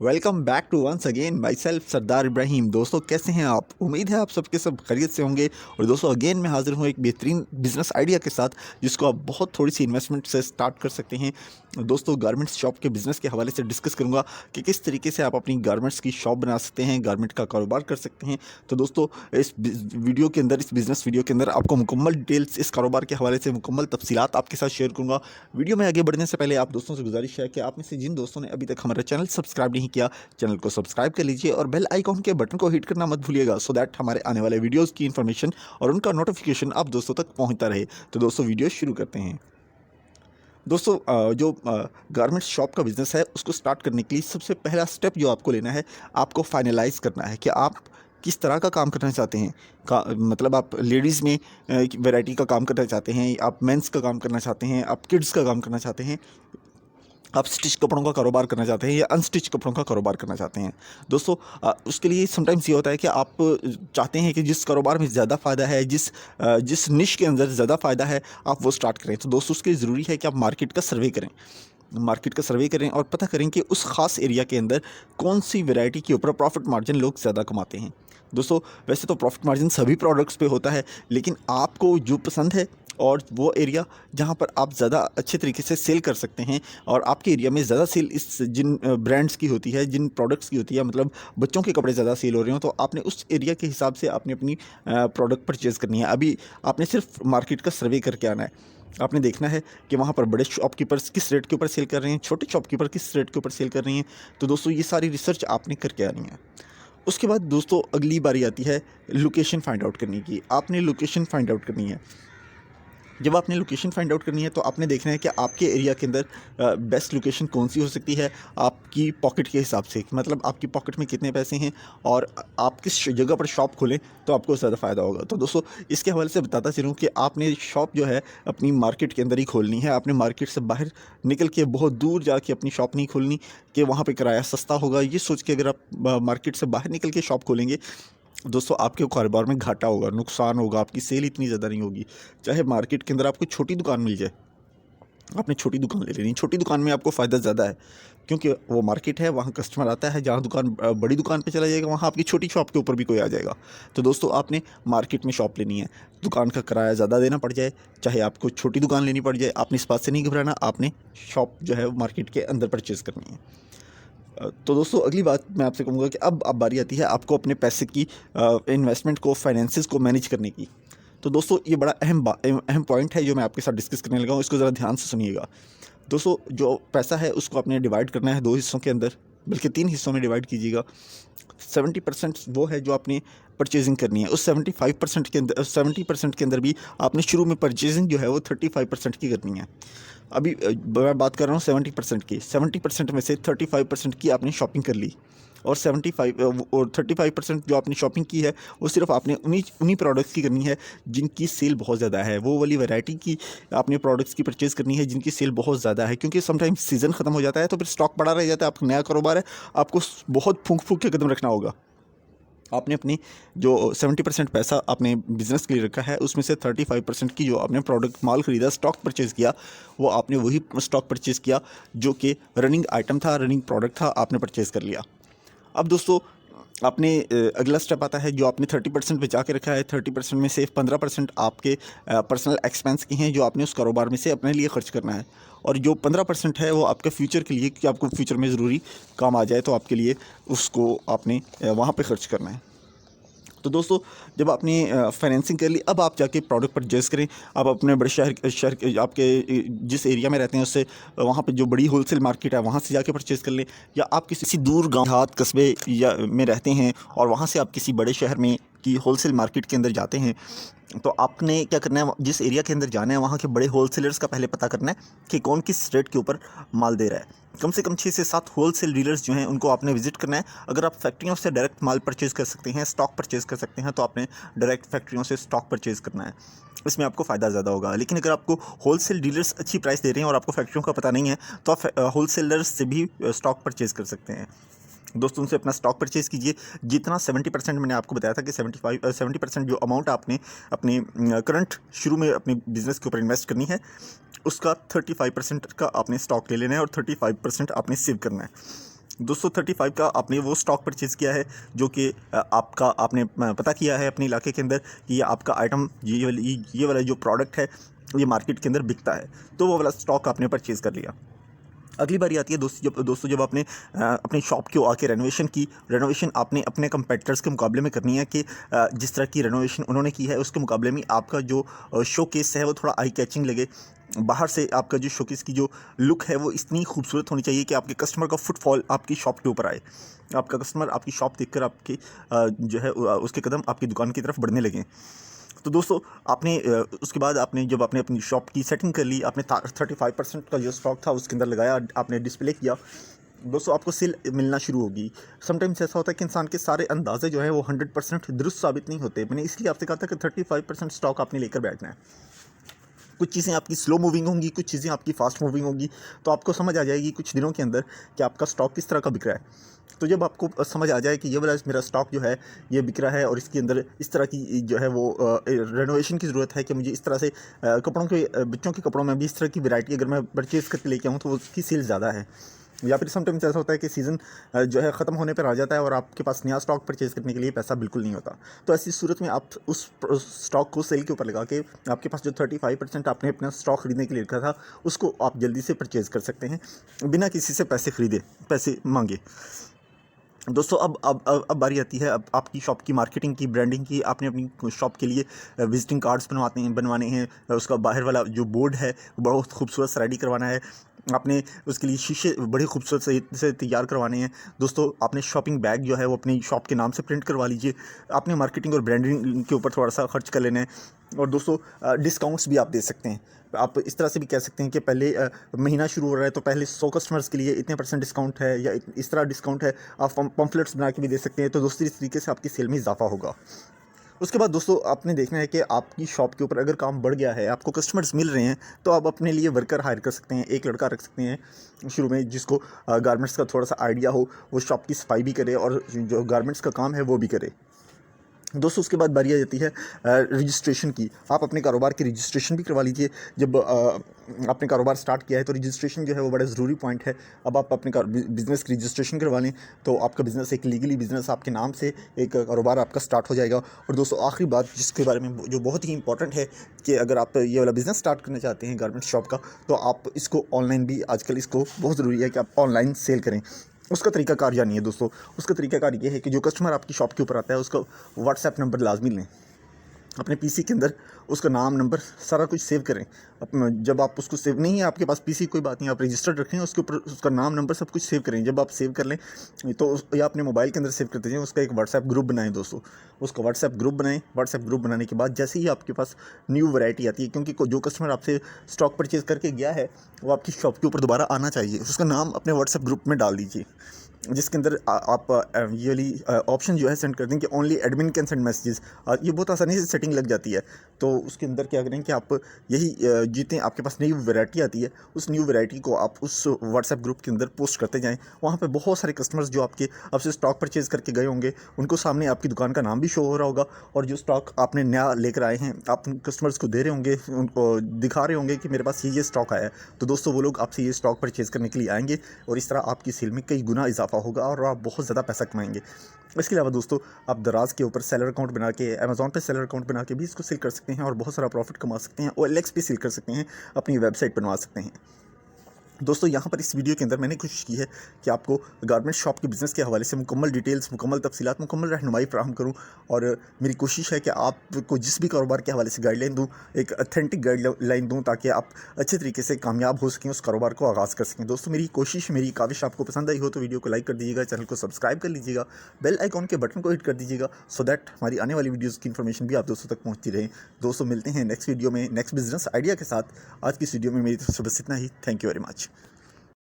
Welcome back to once again myself Sardar Ibrahim. दोस्तों कैसे हैं आप? उम्मीद है आप सबके सब खैरियत से होंगे। और दोस्तों अगेन मैं हाजिर हूँ एक बेहतरीन बिजनेस आइडिया के साथ जिसको आप बहुत थोड़ी सी इन्वेस्टमेंट से स्टार्ट कर सकते हैं। दोस्तों गारमेंट्स शॉप के बिज़नेस के हवाले से डिस्कस करूँगा कि किस तरीके से आप अपनी गारमेंट्स की शॉप बना सकते हैं, गारमेंट का कारोबार कर सकते हैं। तो दोस्तों इस वीडियो के अंदर, इस बिज़नेस वीडियो के अंदर आपको मुकम्मल डिटेल्स इस कारोबार के हवाले से मुकम्मल तफसीलात आपके साथ शेयर करूँगा। वीडियो में आगे बढ़ने से पहले आप दोस्तों से गुजारिश है कि आप में से जिन दोस्तों ने अभी तक हमारा चैनल सब्सक्राइब नहीं किया, चैनल को सब्सक्राइब कर लीजिए और बेल आइकॉन के बटन को हिट करना मत भूलिएगा, सो दैट हमारे आने वाले वीडियोस की इन्फॉर्मेशन और उनका नोटिफिकेशन आप दोस्तों तक पहुंचता रहे। तो दोस्तों वीडियो शुरू करते हैं। दोस्तों जो गारमेंट्स शॉप का बिज़नेस है उसको स्टार्ट करने के लिए सबसे पहला स्टेप जो आपको लेना है, आपको फाइनलाइज करना है कि आप किस तरह का काम करना चाहते हैं। मतलब आप लेडीज़ में वैरायटी का काम करना चाहते हैं, आप मेंस का काम करना चाहते हैं, आप किड्स का काम करना चाहते हैं, आप स्टिच कपड़ों का कारोबार करना चाहते हैं या अनस्टिच कपड़ों का कारोबार करना चाहते हैं। दोस्तों उसके लिए समटाइम्स ये होता है कि आप चाहते हैं कि जिस कारोबार में ज़्यादा फ़ायदा है, जिस निश के अंदर ज़्यादा फ़ायदा है, आप वो स्टार्ट करें। तो दोस्तों उसके लिए ज़रूरी है कि आप मार्केट का सर्वे करें। मार्केट का सर्वे करें और पता करें कि उस ख़ास एरिया के अंदर कौन सी वैरायटी के ऊपर प्रॉफिट मार्जिन लोग ज़्यादा कमाते हैं। दोस्तों वैसे तो प्रॉफिट मार्जिन सभी प्रोडक्ट्स पे होता है, लेकिन आपको जो पसंद है और वो एरिया जहाँ पर आप ज़्यादा अच्छे तरीके से सेल कर सकते हैं और आपके एरिया में ज़्यादा सेल इस जिन ब्रांड्स की होती है, जिन प्रोडक्ट्स की होती है, मतलब बच्चों के कपड़े ज़्यादा सेल हो रहे हो, तो आपने उस एरिया के हिसाब से आपने अपनी प्रोडक्ट परचेज़ करनी है। अभी आपने सिर्फ मार्केट का सर्वे करके आना है। आपने देखना है कि वहाँ पर बड़े शॉपकीपर्स किस रेट के ऊपर सेल कर रहे हैं, छोटे शॉपकीपर किस रेट के ऊपर सेल कर रही हैं। तो दोस्तों ये सारी रिसर्च आपने करके आनी है। उसके बाद दोस्तों अगली बारी आती है लोकेशन फाइंड आउट करने की। आपने लोकेशन फाइंड आउट करनी है। जब आपने लोकेशन फाइंड आउट करनी है तो आपने देखना है कि आपके एरिया के अंदर बेस्ट लोकेशन कौन सी हो सकती है आपकी पॉकेट के हिसाब से, मतलब आपकी पॉकेट में कितने पैसे हैं और आप किस जगह पर शॉप खोलें तो आपको ज़्यादा फ़ायदा होगा। तो दोस्तों इसके हवाले से बताता चलूँ कि आपने शॉप जो है अपनी मार्केट के अंदर ही खोलनी है। आपने मार्केट से बाहर निकल के बहुत दूर जाके अपनी शॉप नहीं खोलनी कि वहाँ पे किराया सस्ता होगा। ये सोच के अगर आप मार्केट से बाहर निकल के शॉप खोलेंगे, दोस्तों आपके कारोबार में घाटा होगा, नुकसान होगा, आपकी सेल इतनी ज़्यादा नहीं होगी। चाहे मार्केट के अंदर आपको छोटी दुकान मिल जाए, आपने छोटी दुकान ले लेनी। छोटी दुकान में आपको फ़ायदा ज़्यादा है क्योंकि वो मार्केट है, वहाँ कस्टमर आता है। जहाँ बड़ी दुकान पे चला जाएगा वहाँ आपकी छोटी शॉप के ऊपर भी कोई आ जाएगा। तो दोस्तों आपने मार्केट में शॉप लेनी है, दुकान का किराया ज़्यादा देना पड़ जाए, चाहे आपको छोटी दुकान लेनी पड़ जाए, आपने इस बात से नहीं घबराना। आपने शॉप जो है वो मार्केट के अंदर परचेज़ करनी है। तो दोस्तों अगली बात मैं आपसे कहूँगा कि अब बारी आती है आपको अपने पैसे की, इन्वेस्टमेंट को, फाइनेंसेस को मैनेज करने की। तो दोस्तों ये बड़ा अहम पॉइंट है जो मैं आपके साथ डिस्कस करने लगा हूँ, इसको ज़रा ध्यान से सुनिएगा। दोस्तों जो पैसा है उसको आपने डिवाइड करना है 2 हिस्सों के अंदर, बल्कि 3 हिस्सों में डिवाइड कीजिएगा। 70% वो है जो आपने परचेजिंग करनी है। उस 70% के अंदर भी आपने शुरू में परचेजिंग जो है वो 35% की करनी है। अभी मैं बात कर रहा हूँ 70% की। 70% में से 35% की आपने शॉपिंग कर ली और 35% जो आपने शॉपिंग की है वो सिर्फ आपने उन्हीं उन्हीं प्रोडक्ट्स की करनी है जिनकी सेल बहुत ज़्यादा है। वो वाली वैरायटी की आपने प्रोडक्ट्स की परचेज़ करनी है जिनकी सेल बहुत ज़्यादा है, क्योंकि समटाइम्स सीज़न ख़त्म हो जाता है तो फिर स्टॉक पड़ा रह जाता है। आपका नया कारोबार है, आपको बहुत फूंक फूंक के कदम रखना होगा। आपने अपनी जो 70% पैसा आपने बिज़नेस के लिए रखा है उसमें से 35% की जो आपने प्रोडक्ट माल ख़रीदा, स्टॉक परचेज़ किया, वो आपने वही स्टॉक परचेज़ किया जो कि रनिंग आइटम था, रनिंग प्रोडक्ट था, आपने परचेज़ कर लिया। अब दोस्तों आपने अगला स्टेप आता है, जो आपने 30% बचा के रखा है, 30% में से 15% आपके पर्सनल एक्सपेंस के हैं जो आपने उस कारोबार में से अपने लिए खर्च करना है, और जो 15% है वो आपके फ्यूचर के लिए, कि आपको फ्यूचर में ज़रूरी काम आ जाए तो आपके लिए उसको आपने वहाँ पे खर्च करना है। तो दोस्तों जब आपने फाइनेंसिंग कर ली, अब आप जाके प्रोडक्ट परचेज़ करें। आप अपने बड़े शहर आपके जिस एरिया में रहते हैं उससे वहाँ पे जो बड़ी होलसेल मार्केट है वहाँ से जाके परचेज़ कर लें, या आप किसी दूर गाँव देहात कस्बे या में रहते हैं और वहाँ से आप किसी बड़े शहर में की होलसेल मार्केट के अंदर जाते हैं, तो आपने क्या करना है, जिस एरिया के अंदर जाना है वहाँ के बड़े होलसेलर्स का पहले पता करना है कि कौन किस रेट के ऊपर माल दे रहा है। कम से कम 6 से 7 होलसेल डीलर्स जो हैं उनको आपने विजिट करना है। अगर आप फैक्ट्रियों से डायरेक्ट माल परचेज़ कर सकते हैं, स्टॉक परचेज़ कर सकते हैं, तो आपने डायरेक्ट फैक्ट्रियों से स्टॉक परचेज़ करना है। इसमें आपको फ़ायदा ज़्यादा होगा। लेकिन अगर आपको होलसेल डीलर्स अच्छी प्राइस दे रहे हैं और आपको फैक्ट्रियों का पता नहीं है, तो आप होलसेलर्स से भी स्टॉक परचेज़ कर सकते हैं। दोस्तों उनसे अपना स्टॉक परचेज़ कीजिए। जितना 70% मैंने आपको बताया था कि 70% जो अमाउंट आपने अपने करंट शुरू में अपने बिज़नेस के ऊपर इन्वेस्ट करनी है, उसका 35% का आपने स्टॉक ले लेना है और 35% आपने सेव करना है। दोस्तों 35 का आपने वो स्टॉक परचेज़ किया है जो कि आपका आपने पता किया है अपने इलाके के अंदर कि ये आपका आइटम ये वाला जो प्रोडक्ट है ये मार्केट के अंदर बिकता है, तो वो वाला स्टॉक आपने परचेज़ कर लिया। अगली बारी आती है दोस्तों जब आपने अपनी शॉप को आके रेनोवेशन आपने अपने कंपेटिटर्स के मुकाबले में करनी है कि जिस तरह की रेनोवेशन उन्होंने की है उसके मुकाबले में आपका जो शोकेस है वो थोड़ा आई कैचिंग लगे। बाहर से आपका जो शोकेस की जो लुक है वो इतनी खूबसूरत होनी चाहिए कि आपके कस्टमर का फुटफॉल आपकी शॉप के ऊपर आए, आपका कस्टमर आपकी शॉप देखकर आपके जो है उसके कदम आपकी दुकान की तरफ बढ़ने लगें। तो दोस्तों आपने उसके बाद जब आपने अपनी शॉप की सेटिंग कर ली, आपने 35% का जो स्टॉक था उसके अंदर लगाया, आपने डिस्प्ले किया, दोस्तों आपको सेल मिलना शुरू होगी। समटाइम्स ऐसा होता है कि इंसान के सारे अंदाजे जो है वो 100% दुरुस्त साबित नहीं होते। मैंने इसलिए आपसे कहा था कि 35% स्टॉक आपने लेकर बैठना है। कुछ चीज़ें आपकी स्लो मूविंग होंगी, कुछ चीज़ें आपकी फास्ट मूविंग होंगी, तो आपको समझ आ जाएगी कुछ दिनों के अंदर कि आपका स्टॉक किस तरह का बिक रहा है। तो जब आपको समझ आ जाए कि ये वाला मेरा स्टॉक जो है ये बिक रहा है और इसके अंदर इस तरह की जो है वो रेनोवेशन की ज़रूरत है कि मुझे इस तरह से कपड़ों के बच्चों के कपड़ों में भी इस तरह की वैरायटी अगर मैं परचेज़ करके लेके आऊँ तो उसकी सेल ज़्यादा है। या फिर समटाइम्स ऐसा होता है कि सीज़न जो है ख़त्म होने पर आ जाता है और आपके पास नया स्टॉक परचेज़ करने के लिए पैसा बिल्कुल नहीं होता। तो ऐसी सूरत में आप उस स्टॉक को सेल के ऊपर लगा के आपके पास जो 35% आपने अपना स्टॉक खरीदने के लिए रखा था उसको आप जल्दी से परचेज़ कर सकते हैं बिना किसी से पैसे मांगे। दोस्तों अब बारी आती है अब आपकी शॉप की मार्केटिंग की, ब्रांडिंग की। आपने अपनी शॉप के लिए विजिटिंग कार्ड्स बनवाने हैं, उसका बाहर वाला जो बोर्ड है बहुत खूबसूरत से रेडी करवाना है। आपने उसके लिए शीशे बड़े खूबसूरत से तैयार करवाने हैं। दोस्तों आपने शॉपिंग बैग जो है वो अपनी शॉप के नाम से प्रिंट करवा लीजिए। आपने मार्केटिंग और ब्रांडिंग के ऊपर थोड़ा सा खर्च कर लेना है। और दोस्तों डिस्काउंट्स भी आप दे सकते हैं। आप इस तरह से भी कह सकते हैं कि पहले महीना शुरू हो रहा है तो पहले 100 कस्टमर्स के लिए इतने % डिस्काउंट है या इस तरह डिस्काउंट है। आप पम्फलेट्स बना के भी दे सकते हैं, तो दोस्तों इस तरीके से आपकी सेल में इजाफा होगा। उसके बाद दोस्तों आपने देखना है कि आपकी शॉप के ऊपर अगर काम बढ़ गया है, आपको कस्टमर्स मिल रहे हैं, तो आप अपने लिए वर्कर हायर कर सकते हैं। एक लड़का रख सकते हैं शुरू में जिसको गारमेंट्स का थोड़ा सा आइडिया हो, वो शॉप की सफाई भी करे और जो गारमेंट्स का काम है वो भी करे। दोस्तों उसके बाद बारी आ जाती है रजिस्ट्रेशन की। आप अपने कारोबार की रजिस्ट्रेशन भी करवा लीजिए। जब आपने कारोबार स्टार्ट किया है तो रजिस्ट्रेशन जो है वो बड़ा ज़रूरी पॉइंट है। अब आप अपने बिज़नेस की रजिस्ट्रेशन करवा लें तो आपका बिज़नेस एक लीगली बिज़नेस आपके नाम से एक कारोबार आपका स्टार्ट हो जाएगा। और दोस्तों आखिरी बात जिसके बारे में जो बहुत ही इंपॉर्टेंट है कि अगर आप ये वाला बिज़नेस स्टार्ट करना चाहते हैं गारमेंट शॉप का, तो आप इसको ऑनलाइन भी आजकल इसको बहुत ज़रूरी है कि आप ऑनलाइन सेल करें। उसका तरीकाकार जानिए दोस्तों। उसका तरीकाकार ये है कि जो कस्टमर आपकी शॉप के ऊपर आता है उसका व्हाट्सएप नंबर लाजमी लें। अपने पीसी के अंदर उसका नाम, नंबर सारा कुछ सेव करें। जब आप उसको सेव नहीं है आपके पास पीसी, कोई बात नहीं, आप रजिस्टर्ड रखें, उसके ऊपर उसका नाम, नंबर सब कुछ सेव करें। जब आप सेव कर लें तो या अपने मोबाइल के अंदर सेव कर दीजिए। उसका एक व्हाट्सएप ग्रुप बनाएं दोस्तों। उसका व्हाट्सएप ग्रुप बनाएं। व्हाट्सएप ग्रुप बनाने के बाद जैसे ही आपके पास न्यू वैरायटी आती है, क्योंकि जो कस्टमर आपसे स्टॉक परचेज़ करके गया है वो आपकी शॉप के ऊपर दोबारा आना चाहिए, उसका नाम अपने व्हाट्सएप ग्रुप में डाल दीजिए, जिसके अंदर आप ये वाली ऑप्शन जो है सेंड कर दें कि only admin can send messages. ये बहुत आसानी से सेटिंग लग जाती है। तो उसके अंदर क्या करें कि आप यही जितने आपके पास न्यू वैरायटी आती है उस न्यू वैरायटी को आप उस व्हाट्सएप ग्रुप के अंदर पोस्ट करते जाएं। वहाँ पे बहुत सारे कस्टमर्स जो आपसे स्टॉक परचेज़ करके गए होंगे उनको सामने आपकी दुकान का नाम भी शो हो रहा होगा, और जो स्टॉक आपने नया लेकर आए हैं आप कस्टमर्स को दे रहे होंगे, उनको दिखा रहे होंगे कि मेरे पास ये स्टॉक आया है। तो दोस्तों वो लोग आपसे ये स्टॉक परचेज़ करने के लिए आएंगे और इस तरह आपकी सेल में कई गुना इजाफा होगा और आप बहुत ज़्यादा पैसा कमाएंगे। इसके अलावा दोस्तों आप दराज के ऊपर सेलर अकाउंट बना के, अमेज़ॉन पे सेलर अकाउंट बना के भी इसको सेल कर सकते हैं और बहुत सारा प्रॉफिट कमा सकते हैं। OLX पे सेल कर सकते हैं, अपनी वेबसाइट बनवा सकते हैं। दोस्तों यहाँ पर इस वीडियो के अंदर मैंने कोशिश की है कि आपको गारमेंट शॉप के बिज़नेस के हवाले से मुकम्मल डिटेल्स, मुकम्मल तफसीलात, मुकम्मल रहनुमाई फ़राहम करूँ। और मेरी कोशिश है कि आपको जिस भी कारोबार के हवाले से गाइडलाइन दूँ, एक ऑथेंटिक गाइडलाइन दूँ ताकि आप अच्छे तरीके से कामयाब हो सकें, उस कारोबार को आगाज़ कर सकें। दोस्तों मेरी कोशिश, मेरी काविश आपको पसंद आई हो तो वीडियो को लाइक कर दीजिएगा, चैनल को सब्सक्राइब कर लीजिएगा, बेल आइकॉन के बटन को हिट कर दीजिएगा, सो दैट हमारी आने वाली वीडियोज़ की इन्फॉर्मेशन भी आप दोस्तों तक पहुँचती रहे। दोस्तों मिलते हैं नेक्स्ट वीडियो में नेक्स्ट बिजनेस आइडिया के साथ। आज की इस वीडियो में मेरी तरफ से बस इतना ही। Thank you very much.